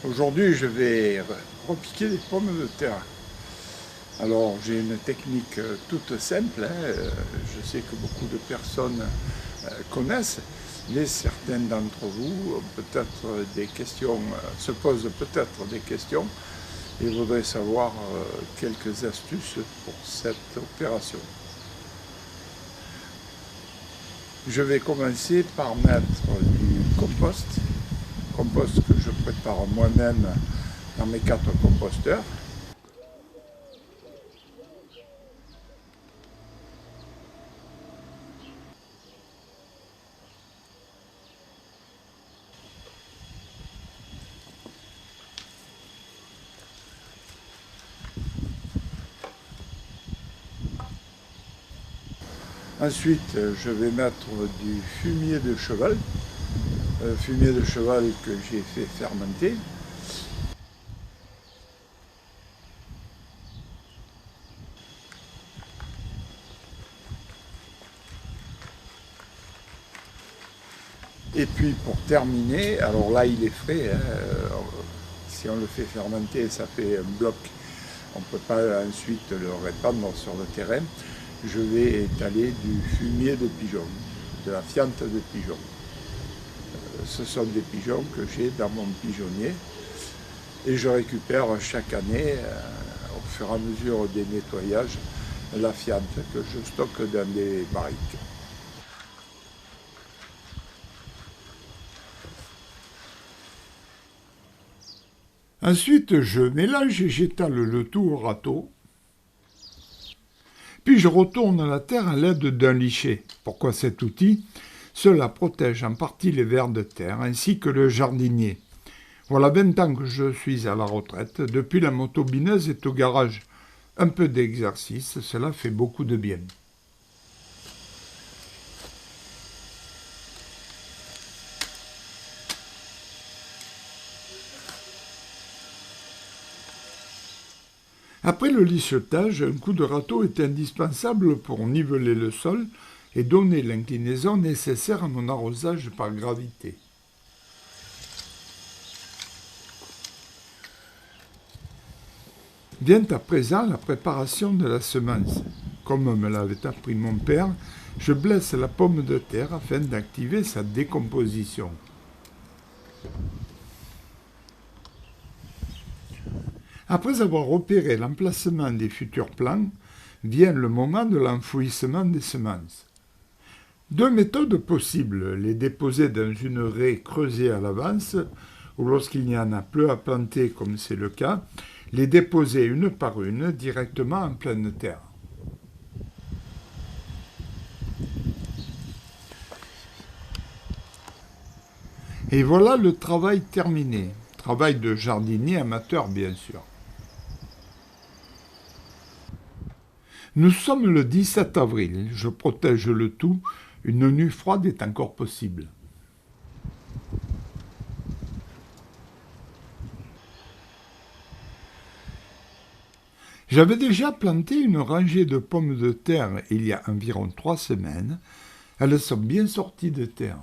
Aujourd'hui, je vais repiquer des pommes de terre. Alors, j'ai une technique toute simple, je sais que beaucoup de personnes connaissent, mais certains d'entre vous ont peut-être des questions, se posent peut-être des questions et voudraient savoir quelques astuces pour cette opération. Je vais commencer par mettre du compost que je prépare moi-même dans mes 4 composteurs. Ensuite, je vais mettre du fumier de cheval, fumier de cheval que j'ai fait fermenter. Et puis pour terminer, alors là il est frais, si on le fait fermenter ça fait un bloc, on ne peut pas ensuite le répandre sur le terrain. Je vais étaler du fumier de pigeon, de la fiente de pigeon. Ce sont des pigeons que j'ai dans mon pigeonnier et je récupère chaque année, au fur et à mesure des nettoyages, la fiente que je stocke dans des barriques. Ensuite, je mélange et j'étale le tout au râteau. Puis je retourne la terre à l'aide d'un lichet. Pourquoi cet outil? Cela protège en partie les vers de terre ainsi que le jardinier. Voilà 20 ans que je suis à la retraite. Depuis, la motobineuse est au garage. Un peu d'exercice, cela fait beaucoup de bien. Après le lissetage, un coup de râteau est indispensable pour niveler le sol et donner l'inclinaison nécessaire à mon arrosage par gravité. Vient à présent la préparation de la semence. Comme me l'avait appris mon père, je blesse la pomme de terre afin d'activer sa décomposition. Après avoir repéré l'emplacement des futurs plants, vient le moment de l'enfouissement des semences. 2 méthodes possibles, les déposer dans une raie creusée à l'avance, ou lorsqu'il n'y en a plus à planter comme c'est le cas, les déposer une par une directement en pleine terre. Et voilà le travail terminé. Travail de jardinier amateur, bien sûr. Nous sommes le 17 avril, je protège le tout, une nuit froide est encore possible. J'avais déjà planté une rangée de pommes de terre il y a environ 3 semaines. Elles sont bien sorties de terre.